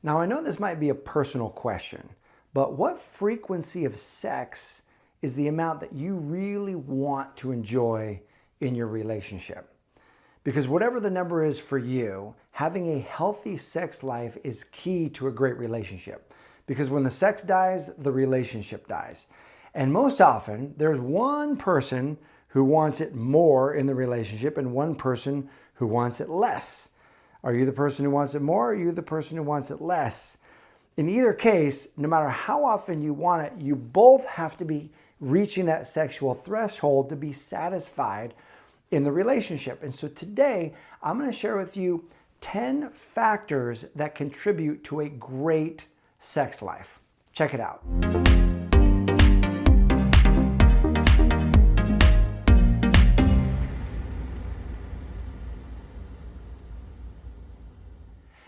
Now, I know this might be a personal question, but what frequency of sex is the amount that you really want to enjoy in your relationship? Because whatever the number is for you, having a healthy sex life is key to a great relationship. Because when the sex dies, the relationship dies. And most often, there's one person who wants it more in the relationship and one person who wants it less. Are you the person who wants it more, or are you the person who wants it less? In either case, no matter how often you want it, you both have to be reaching that sexual threshold to be satisfied in the relationship. And so today, I'm going to share with you 10 factors that contribute to a great sex life. Check it out.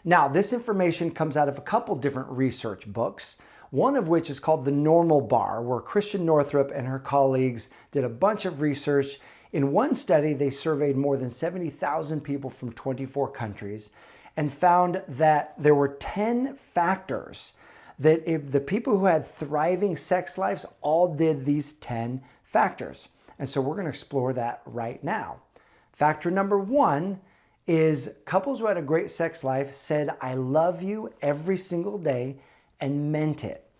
Now, this information comes out of a couple different research books, one of which is called The Normal Bar, where Christian Northrup and her colleagues did a bunch of research. In one study, they surveyed more than 70,000 people from 24 countries and found that there were 10 factors that if the people who had thriving sex lives all did these 10 factors. And so we're going to explore that right now. Factor number one is couples who had a great sex life said, "I love you" every single day and meant it.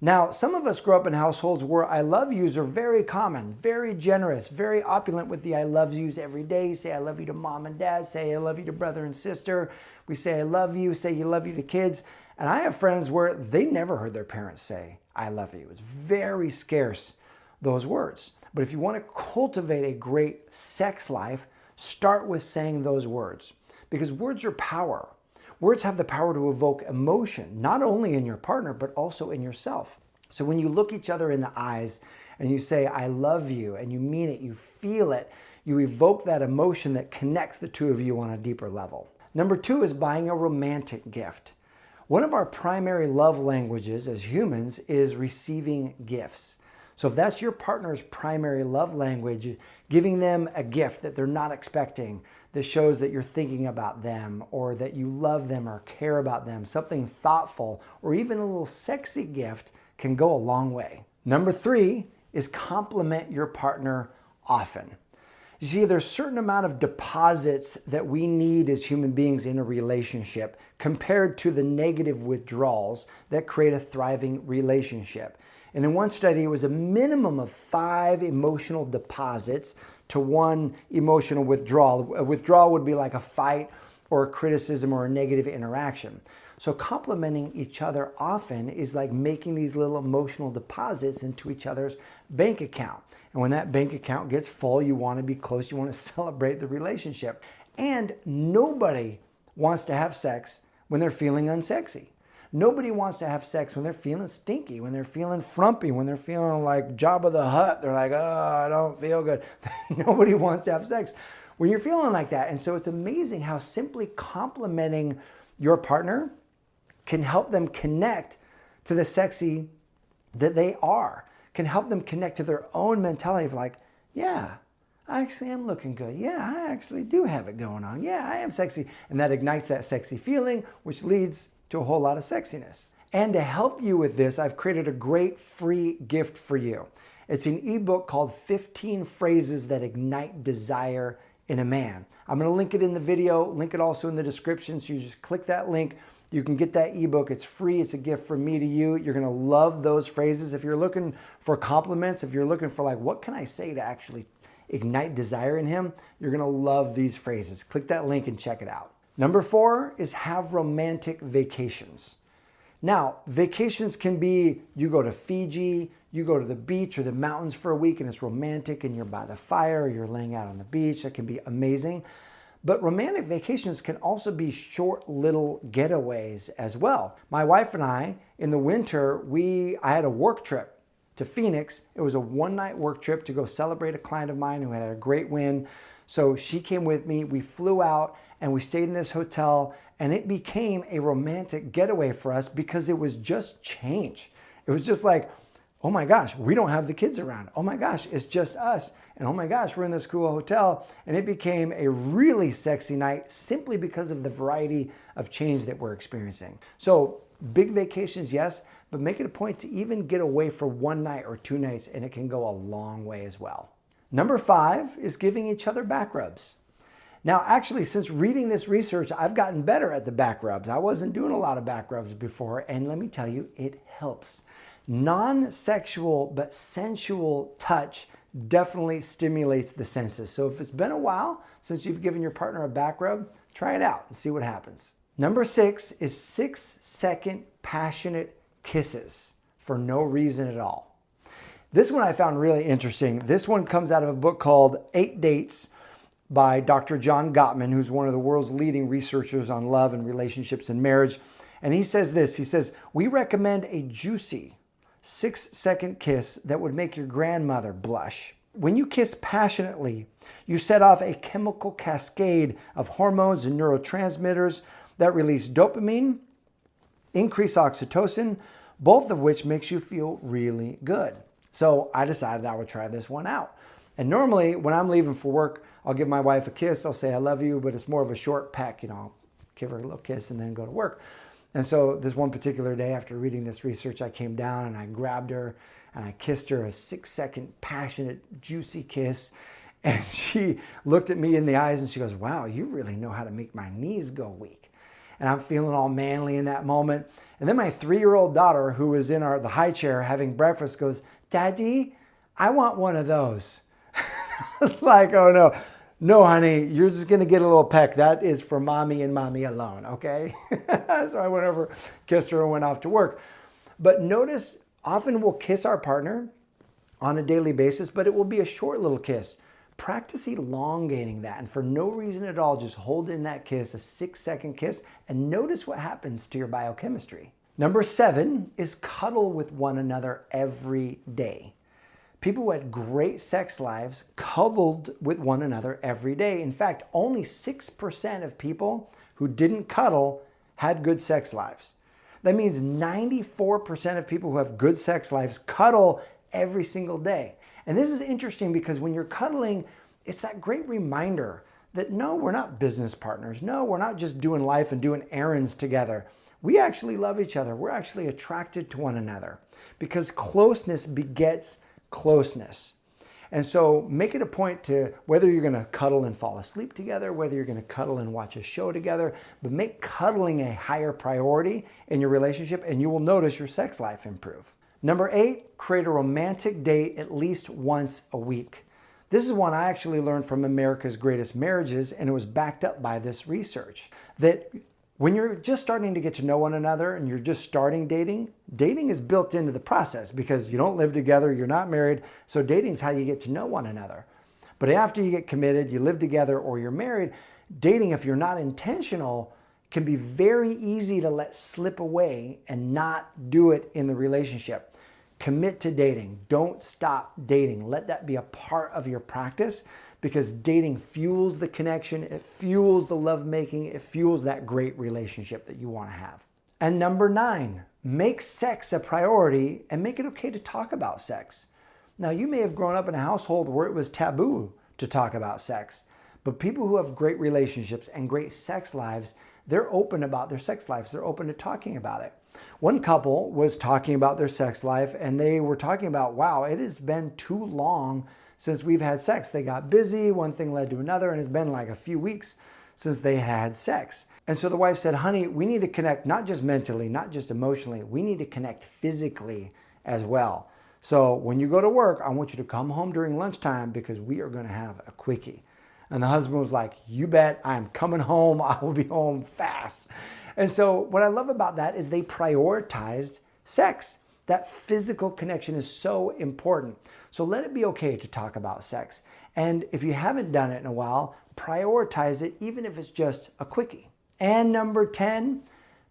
Now, some of us grow up in households where "I love yous" are very common, very generous, very opulent with the "I love yous" every day. You say "I love you" to mom and dad, say "I love you" to brother and sister. We say "I love you," say "you love you" to kids. And I have friends where they never heard their parents say "I love you." It's very scarce, those words. But if you want to cultivate a great sex life, start with saying those words, because words are power. Words have the power to evoke emotion, not only in your partner, but also in yourself. So when you look each other in the eyes and you say, "I love you," and you mean it, you feel it, you evoke that emotion that connects the two of you on a deeper level. Number two is buying a romantic gift. One of our primary love languages as humans is receiving gifts. So if that's your partner's primary love language, giving them a gift that they're not expecting, that shows that you're thinking about them or that you love them or care about them, something thoughtful or even a little sexy gift can go a long way. Number three is compliment your partner often. You see, there's a certain amount of deposits that we need as human beings in a relationship compared to the negative withdrawals that create a thriving relationship. And in one study, it was a minimum of 5 emotional deposits to 1 emotional withdrawal. A withdrawal would be like a fight or a criticism or a negative interaction. So complimenting each other often is like making these little emotional deposits into each other's bank account. And when that bank account gets full, you want to be close, you want to celebrate the relationship. And nobody wants to have sex when they're feeling unsexy. Nobody wants to have sex when they're feeling stinky, when they're feeling frumpy, when they're feeling like Jabba the Hutt. They're like, "Oh, I don't feel good." Nobody wants to have sex when you're feeling like that. And so it's amazing how simply complimenting your partner can help them connect to the sexy that they are, can help them connect to their own mentality of like, "Yeah, I actually am looking good. Yeah, I actually do have it going on. Yeah, I am sexy." And that ignites that sexy feeling, which leads to a whole lot of sexiness. And to help you with this, I've created a great free gift for you. It's an ebook called 15 Phrases That Ignite Desire in a Man. I'm going to link it in the video, link it also in the description. So you just click that link. You can get that ebook. It's free. It's a gift from me to you. You're going to love those phrases. If you're looking for compliments, if you're looking for like, what can I say to actually ignite desire in him, you're going to love these phrases. Click that link and check it out. Number 4 is have romantic vacations. Now, vacations can be you go to Fiji, you go to the beach or the mountains for a week and it's romantic and you're by the fire or you're laying out on the beach. That can be amazing. But romantic vacations can also be short little getaways as well. My wife and I, in the winter, I had a work trip to Phoenix. It was a one-night work trip to go celebrate a client of mine who had a great win. So she came with me. We flew out and we stayed in this hotel and it became a romantic getaway for us because it was just change. It was just like, Oh my gosh, we don't have the kids around. Oh my gosh, it's just us. And oh my gosh, we're in this cool hotel. And it became a really sexy night simply because of the variety of change that we're experiencing. So big vacations, yes, but make it a point to even get away for one night or 2 nights, and it can go a long way as well. Number 5 is giving each other back rubs. Now, actually, since reading this research, I've gotten better at the back rubs. I wasn't doing a lot of back rubs before, and let me tell you, it helps. Non-sexual but sensual touch definitely stimulates the senses. So if it's been a while since you've given your partner a back rub, try it out and see what happens. Number 6 is 6-second passionate kisses for no reason at all. This one I found really interesting. This one comes out of a book called 8 Dates by Dr. John Gottman, who's one of the world's leading researchers on love and relationships and marriage. And he says this, he says, we recommend a juicy 6-second kiss that would make your grandmother blush. When you kiss passionately, you set off a chemical cascade of hormones and neurotransmitters that release dopamine, increase oxytocin, both of which makes you feel really good. So I decided I would try this one out. And normally when I'm leaving for work, I'll give my wife a kiss. I'll say, I love you, but it's more of a short peck. I'll give her a little kiss and then go to work. And so this one particular day after reading this research, I came down and I grabbed her and I kissed her a 6-second passionate, juicy kiss. And she looked at me in the eyes and she goes, wow, you really know how to make my knees go weak. And I'm feeling all manly in that moment. And then my 3-year-old daughter, who was in the high chair having breakfast, goes, Daddy, I want one of those. I was like, oh no. No, honey, you're just going to get a little peck. That is for mommy and mommy alone, okay? So I went over, kissed her, and went off to work. But notice, often we'll kiss our partner on a daily basis, but it will be a short little kiss. Practice elongating that, and for no reason at all, just hold in that kiss, a 6-second kiss, and notice what happens to your biochemistry. Number 7 is cuddle with one another every day. People who had great sex lives cuddled with one another every day. In fact, only 6% of people who didn't cuddle had good sex lives. That means 94% of people who have good sex lives cuddle every single day. And this is interesting because when you're cuddling, it's that great reminder that no, we're not business partners. No, we're not just doing life and doing errands together. We actually love each other. We're actually attracted to one another because closeness begets closeness. And so make it a point to, whether you're going to cuddle and fall asleep together, whether you're going to cuddle and watch a show together, but make cuddling a higher priority in your relationship and you will notice your sex life improve. Number 8, create a romantic date at least once a week. This is one I actually learned from America's Greatest Marriages, and it was backed up by this research that when you're just starting to get to know one another and you're just starting dating, dating is built into the process because you don't live together, you're not married, so dating is how you get to know one another. But after you get committed, you live together or you're married, dating, if you're not intentional, can be very easy to let slip away and not do it in the relationship. Commit to dating. Don't stop dating. Let that be a part of your practice, because dating fuels the connection, it fuels the lovemaking, it fuels that great relationship that you want to have. And number 9, make sex a priority and make it okay to talk about sex. Now, you may have grown up in a household where it was taboo to talk about sex, but people who have great relationships and great sex lives, they're open about their sex lives. They're open to talking about it. One couple was talking about their sex life and they were talking about, wow, it has been too long since we've had sex. They got busy, one thing led to another, and it's been like a few weeks since they had sex. And so the wife said, honey, we need to connect not just mentally, not just emotionally, we need to connect physically as well. So when you go to work, I want you to come home during lunchtime because we are going to have a quickie. And the husband was like, you bet, I'm coming home, I will be home fast. And so what I love about that is they prioritized sex. That physical connection is so important. So let it be okay to talk about sex. And if you haven't done it in a while, prioritize it, even if it's just a quickie. And number 10,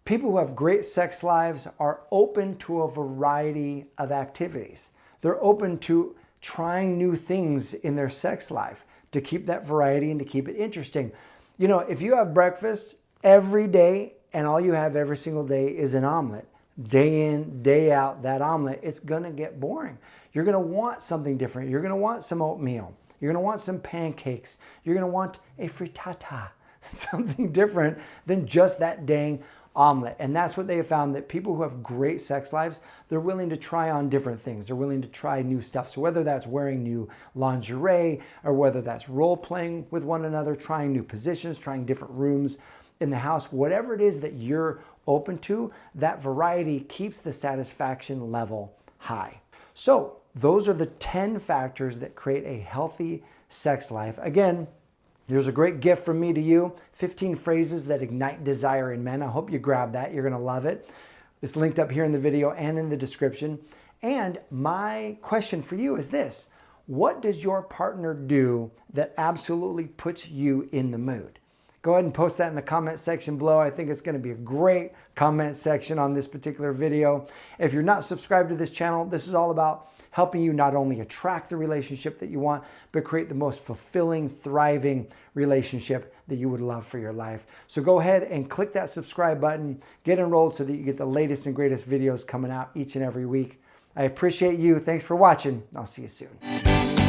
people who have great sex lives are open to a variety of activities. They're open to trying new things in their sex life to keep that variety and to keep it interesting. If you have breakfast every day and all you have every single day is an omelet, day in, day out, that omelet, it's going to get boring. You're going to want something different. You're going to want some oatmeal. You're going to want some pancakes. You're going to want a frittata, something different than just that dang omelet. And that's what they have found, that people who have great sex lives, they're willing to try on different things. They're willing to try new stuff. So whether that's wearing new lingerie, or whether that's role playing with one another, trying new positions, trying different rooms in the house, whatever it is that you're open to, that variety keeps the satisfaction level high. So those are the 10 factors that create a healthy sex life. Again, here's a great gift from me to you, 15 phrases that ignite desire in men. I hope you grab that. You're going to love it. It's linked up here in the video and in the description. And my question for you is this: what does your partner do that absolutely puts you in the mood? Go ahead and post that in the comment section below. I think it's going to be a great comment section on this particular video. If you're not subscribed to this channel, this is all about helping you not only attract the relationship that you want, but create the most fulfilling, thriving relationship that you would love for your life. So go ahead and click that subscribe button, get enrolled so that you get the latest and greatest videos coming out each and every week. I appreciate you. Thanks for watching. I'll see you soon.